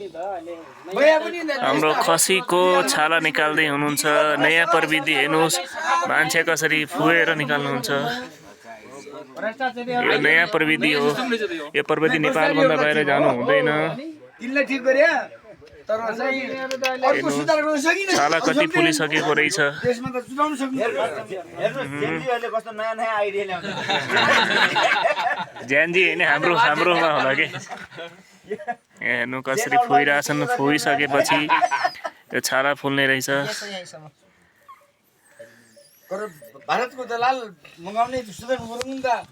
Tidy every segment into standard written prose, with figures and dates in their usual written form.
हाम्रो खसीको छाला निकाल्दै हुनुहुन्छ। नयाँ प्रविधि हेर्नुहोस्, मान्छे कसरी फुएर निकाल्नुहुन्छ। यो नयाँ प्रविधि हो। यो प्रविधि नेपालभन्दा बाहिर जानु हुँदैन। छाला कति फुलिसकेको रहेछ। ज्यानजी होइन, हाम्रोमा होला के। हेर्नु कसरी फुइरहेछन्। फुइसकेपछि यो छाला फुल्ने रहेछ। भारतको दलाल मगाउने सुदन गुरुङ त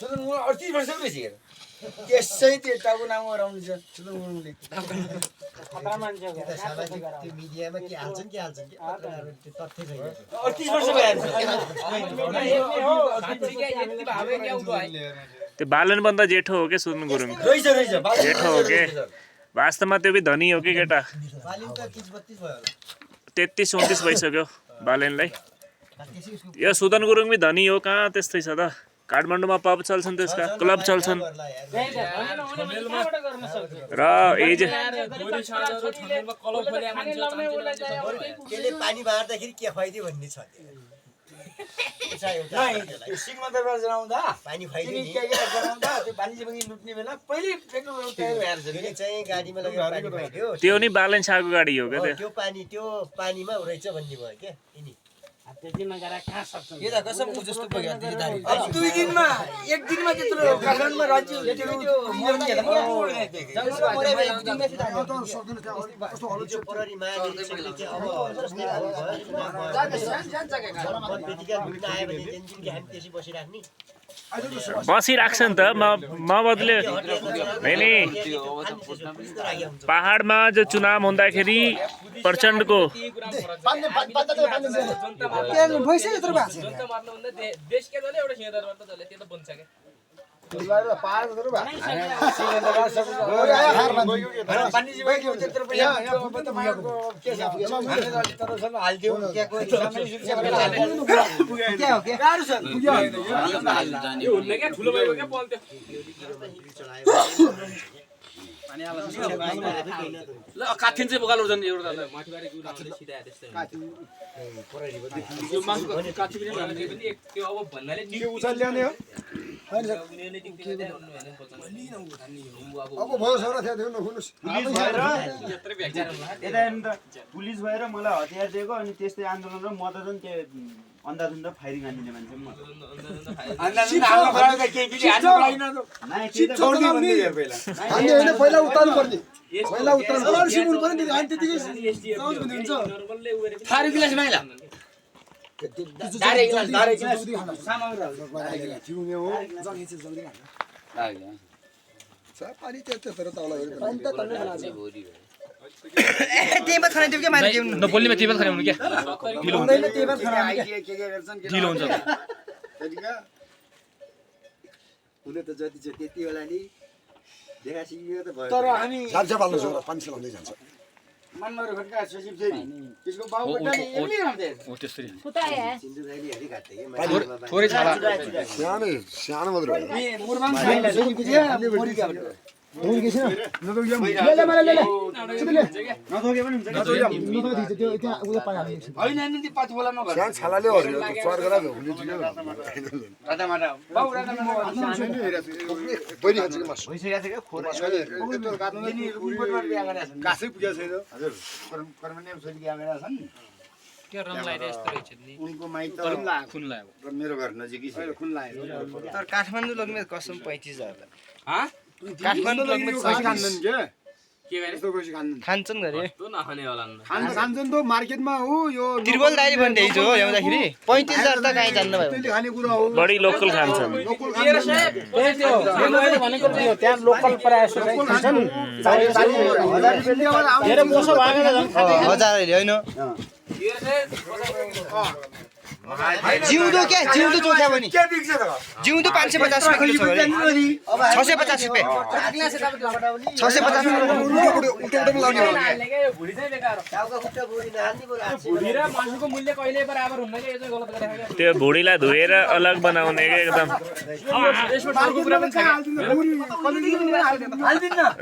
सुदन गुरुङ 38 वर्षको रहेछ। त्यसै त्यो टाउको नाम हराउनु छ सुदन गुरुङले। खतरा मान्छे हो। त्यो मिडियामा के हाल्छन् के पत्रकारहरु त्यो तथ्य छैन। 38 वर्ष भइहाल्छ। त्यो बालनभन्दा जेठो हो के सुदन गुरुङ? रहेछ जेठो हो के? वास्तवमा त्यो पनि धनी हो कि केटा? बालिन त 30-32 भयो होला। 33-34 भइसक्यो बालेनलाई। यो सुदन गुरुङ पनि धनी हो। कहाँ त्यस्तै छ त? काठमाडौँमा पब चल्छन्, त्यसका क्लब चल्छन् र एज पानी बार्दाखेरि के फाइदियो भन्ने छ। सिंहदरबार जनाउँदा पानी फाइदियो नि जनाउँदा त्यो बानीजी लुट्ने बेला पहिले चाहिँ गाडीमा लगेर पानी फाइदियो। त्यो नि बालेन शाहको गाडी हो क्या? त्यो पानीमा रहेछ भन्ने भयो क्या। त्यतिमा गएर कहाँ सक्छ? यो त कसम उ जस्तो पुग्यो दिलदारी। दुई दिनमा एक दिनमा त्यत्रो काठमाडौँमा राज्य बसिराख्छ नि त। म बदले नि पहाडमा जो चुनाव हुँदाखेरि प्रचण्डको काठिन चाहिँ बोकालो जन एउटा माथिबारी गुराउँदै सिधा त्यस्तै यो मासु काठी पनि भन्ने पनि त्यो अब भन्नाले निको उचाल ल्याउने हो। अब भयो सर थियो देऊ नखुनुस्। पुलिस भएर मलाई हतियार दिएको अनि त्यस्तै आन्दोलन र म त झन् त्यो अन्धाधुन्ध फायरिङ हान्दिने मान्छे म। पहिला उतार्नु पर्ने। पहिला उतार्नु पर्ने। सिमुल पनि दिन्छ अनि त्यतिकै साउज भन्ने हुन्छ। थारी गिलास माइला दारे गिलास जिउने हो जगे चाहिँ जल्दी हाल्नु। पानी त्यत्रो तौला गरे। पानी त तल्लै खाना छ। तेमा खाना दिउ के मारे दिउ नपोल्नेमा टेबल खाने हुनु के ढिलो हुँदैन। तेमा खाना ढिलो हुन्छ हुन त जति छ त्यति होला नि। देखा सिक्यो त भयो। तर हामी झापझाप हाल्नु छ पानी चलाउँदै जान्छ। मनमर खड्का सचिव चाहिँ त्यसको बाउ बट्टाले एमले गर्दै हो त्यसरी सिन्धु दाइले हेरि काट्थे के थोरै छाला सानो मात्र हो। मुरबाङ खाइला सुनि बुझ्या मोरी का हुन के छैन नदोग्या ले नदोग्या पनि हुन्छ। नदोग्या त्यो त्यहाँ उयो पानी हाल्नु छ। हैन नि ती पात बोला नगर सानो छालाले हर्यो चर गरा हुने थियो। राधा माटा बाउ राधा माटा बढी खान्छ के मास भइसक्या छ के खोरा त्यो काट्नु नि रिपोर्टमा बिया गरेका छन्। कासै पुगेको छैन। हजुर परमानेन्ट छोरी बिया गरेका छन्। के रङ लाइरे यस्तो रहेछ नि। उनको माइत खुन लाग्यो र मेरो घर नजिकै छ। खुन लाग्यो। तर काठमाडौँ लग्ने कसम 35,000 हा काठमाडौँ लग्ने खान्छन् के के गरे यस्तो पैसा खान्छन्। खान्छन् गरे त्यो नखाने होला नि। खान्छन् त मार्केटमा हो यो त्रिबल दाइले भन्दै हिजो हो ल्याउँदाखेरि 35,000 त कहीँ जान्न भयो। त्यसले खाने कुरा हो। बढी लोकल खान्छन्। भनेको त्यो त्यहाँ लोकल प्रायः खान्छन्। 1000 होइन जिउँदो के जिउँदो चोख्या भने के बिक्छ त? जिउँदो 550 रुपैयाँ किलो छ अरे 650 रुपैयाँ 650 उल्टो टाइपमा लाउने हो हाल्ने के यो भुडी चाहिँ बेकार हो भुडी र मासुको मूल्य कहिल्यै बराबर हुन्न के यो चाहिँ गलत गरेको क्या त्यो भुडीलाई धोएर अलग बनाउने के एकदम यसमा अर्को कुरा पनि छ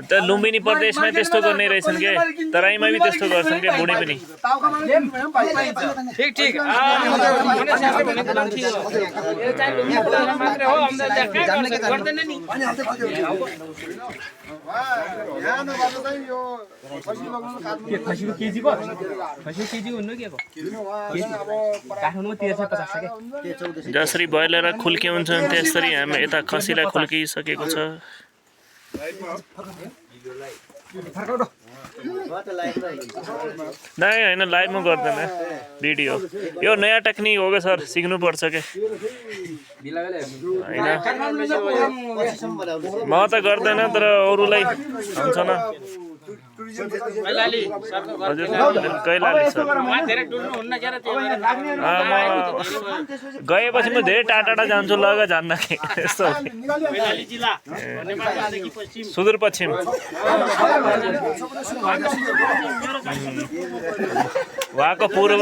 त लुम्बिनी प्रदेशमा त्यस्तो गर्ने रहेछन् के तराईमा पनि त्यस्तो गर्छन् के भुडी पनि ठीक ठीक भने साथै भनेको पनि ठीक हो यो चाहिँ लुम्बिनी प्रदेशमा मात्रै हो अन्त त्यहाँ गर्दैन नि यहाँ नभएको चाहिँ यो खसी लगाउनु काट्नु खसीको केजी को खसीको केजी हुनु के को काठमाडौँमा 1350 के जसरी ब्रोइलर खुल्के हुन्छन् त्यसरी हामी यता खसीलाई खुल्किसकेको छ नै होइन लाइभमा गर्दैन भिडियो यो नयाँ टेक्निक हो क्या सर सिक्नुपर्छ के होइन म त गर्दैन तर अरूलाई हुन्छ न हजुर कैलाली सर गएपछि म धेरै टाढा टाढा जान्छु लग जान्न कि यस्तो सुदूरपश्चिम वहाँको पूर्व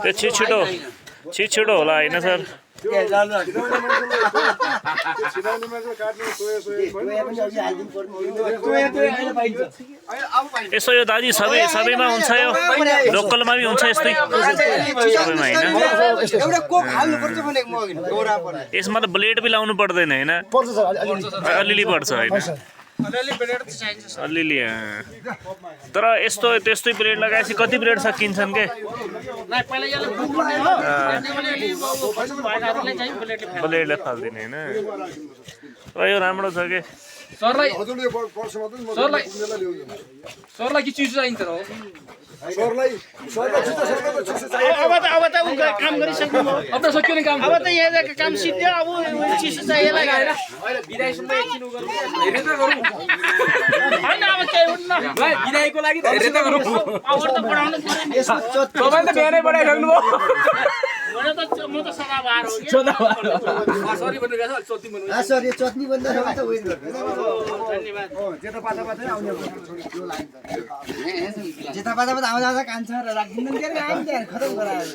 त्यो छिटो होला होइन सर यसो यो दाजु सबैमा हुन्छ यो लोकलमा पनि हुन्छ यस्तै सबैमा होइन यसमा त ब्लेड पनि लाउनु पर्दैन होइन अलिअलि पर्छ होइन अलिअलि तर त्यस्तै ब्लेड लगाएपछि कति ब्लेड सकिन्छन् के ब्लेडले फाल्दिने होइन यो राम्रो छ के सरलाई कि चिसो चाहिन्छ हो सरलाई अब त काम गरिसक्नु भयो अब त सक्यो नि काम अब त यहाँ काम सिद्धियो अब चिसो चाहियो होइन विदाईसम्म एकछिन गरौँ धेरै त गरौँ होइन अब केही हुन्न भाइ विदाईको लागि धेरै त गरौँ पावर त बढाउनु पर्यो नि तपाईँ त बिहानै बढाइराख्नु भयो म त सदाबहार हो सरी भन्नु गएको चोती भन्नु सर यो चटनी भन्दा त वेट गर्नु जेता पाता आउने जेता पाता आउँदा कान्छ र राख्दिनु के रे आइन्छ खतम गरायो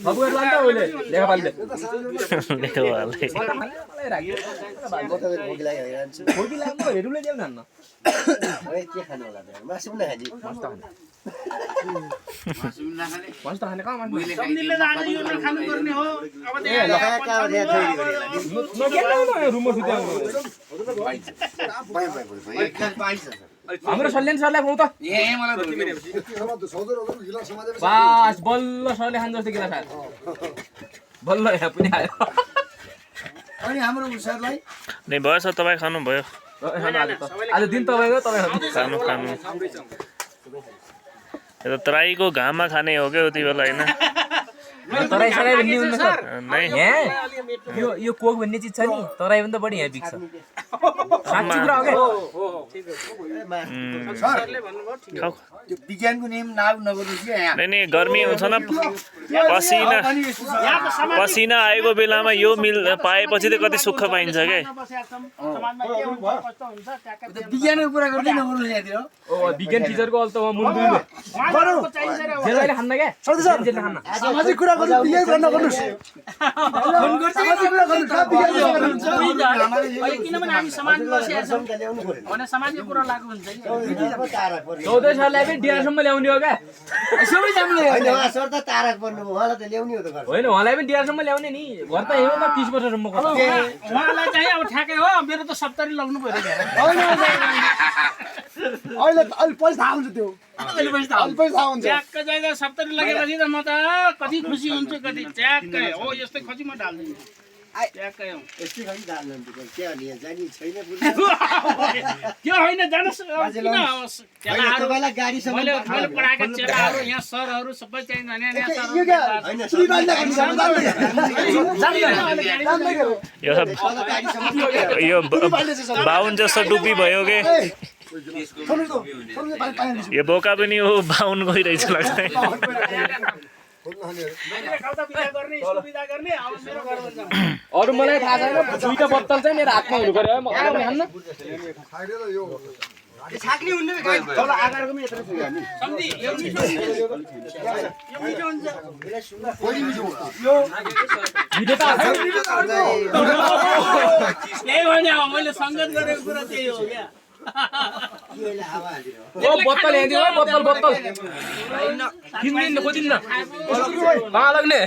सबैहरु लान्छ ओले लेखा पाल्दै भोगी लागिरहन्छ भोगी लाग्नु हेरुले देऊ न के खानु होला मासु पनि खाजी मस्त खाने कहाँ मान्छे सबले लाने यो खानु पर्ने हो अब ए लगाया का रुममा हाम्रो सल्यान सरलाई खुवाउ त बास बल्ल सरले खान जस्तो गिलास आयो बल्ल यहाँ पनि आयो अनि हाम्रो सरलाई नै भयो सर तपाईँ खानु भयो आज दिन तपाईँको तपाईँ खानु यो त तराईको घाममा खाने हो क्या उति बेला होइन तराई सराई भन्ने हुन्न सर नै यो कोक भन्ने चिज छ नि तराई भन्दा बढी यहाँ बिक्छ साँच्ची कुरा हो खाऊ त्यो विज्ञानको नियम नाउ नगर्नु कि यहाँ नै गर्मी हुन्छ न पसिना आएको बेलामा यो मिल पाएपछि त कति सुख पाइन्छ के विज्ञानको कुरा गर्दै नगर्नु यहाँतिर ओ विज्ञान टिचरको अल्त मुन्डुले जेलले खान्न के जेलले खान्न सामाजिक कुरा गर्नु विज्ञान गर्न गर्नुस् फोन गर्छ सामाजिक कुरा गर्नु का विज्ञान किनभने हामी समाज बसेका छौँ भने समाजको कुरा लागु हुन्छ नि 14 साललाई पनि डिआरसम्म ल्याउने हो क्या सबै जाम्ले हैन सर त तारक पर्नु उहाँलाई त ल्याउने हो त घर होइन उहाँलाई पनि डिआरसम्म ल्याउने नि घर त हेर्नु न 30 वर्षसम्मको उहाँलाई चाहिँ अब ठ्याकै हो मेरो त 70 लाग्नु पर्यो अहिले पैसा थाहा हुन्छ त्यो अहिले पैसा थाहा हुन्छ ट्याक्क चाहिँ 70 लगेपछि त म त कति खुसी हुन्छु कति ट्याक्कै हो यस्तै खसी म ढाल्दिनँ ट्याक्कै हो यस्तै खाली धार्नु के अनि जानी छैन त्यो होइन जानुहोस् किन तपाईलाई गाडीसँग मैले पढाएका चेलाहरू यहाँ सरहरू सबै चाहिँ नयाँ यो क्या हैन श्रीमान यो बाहुन जस्तो टुप्पी भयो के यो बोका पनि हो बाहुन गइरहेछ लाग्छ मैले खाता बिदा गर्ने स्कुल बिदा गर्ने अब मेरो घर भन्छ अरू मलाई थाहा छैन दुईटा बोतल चाहिँ मेरो हातमा हुनु पर्यो म खानु खान्न तल आकारको यत्रो छु हामी सम्झी यो मिठो हुन्छ त्यही भने अब मैले सङ्गत गरेको कुरा त्यही हो क्या ओ बोतल हेर्दिनु है बोतल किन्दिन खोजिन्न कहाँ लाग्ने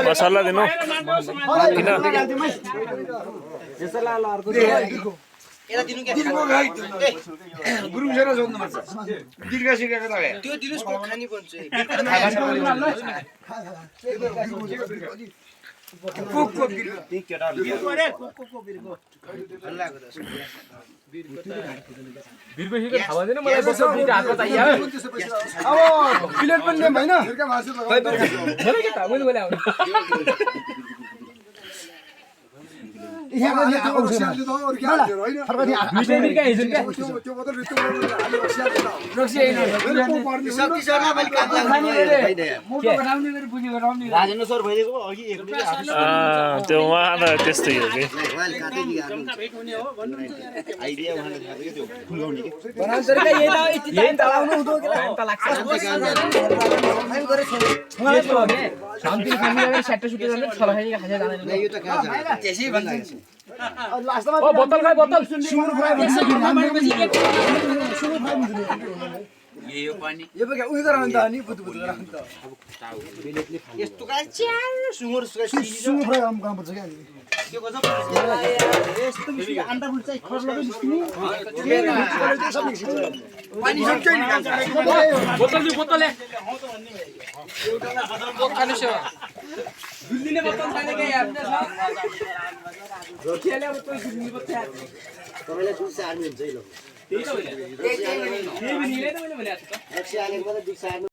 मसला दिनु किन गुरुङ सेना सोध्नु पर्छ दीर्घ सिकेको त त्यो दिनुस् खानी पर्छ बिर्को थाहा भएन मलाई बोतल दुईटा हातमा चाहियो अब प्लेट पनि ल्याउँ होइन मलाई के थाहा मैले आउनु राजेन्द्र सर भइदिएको अघि एक त्यो उहाँ त त्यस्तै हो कि आइडिया उहाँले थाहा थियो त्यो फुलगाउने के त्यसै भन्छ ओ बोतल खाइ बोतल यो पानी यो पो उयो गराउनु त अनि बुत गराउनु त यस्तो काय च्यार सुँगुर सुँगुर फ्राई गर्नुपर्छ क्या के गर्छ यस्तो मिस्टी आन्डा बुट चाहिँ खर्च लगाइ मिस्टी पानी सबै निकाल्छ बोतल दियो बोतल ल्या दुल्दिने बोतल छैन के यार खेले बोतल दुल्दिने बोतल तपाईलाई दुख्छ आर्मी हुन्छ है ल त्यही त होइन त्यही पनि निले त मैले भनेको छु त रक्सी आलेको मात्रै दुख्छ आर्मी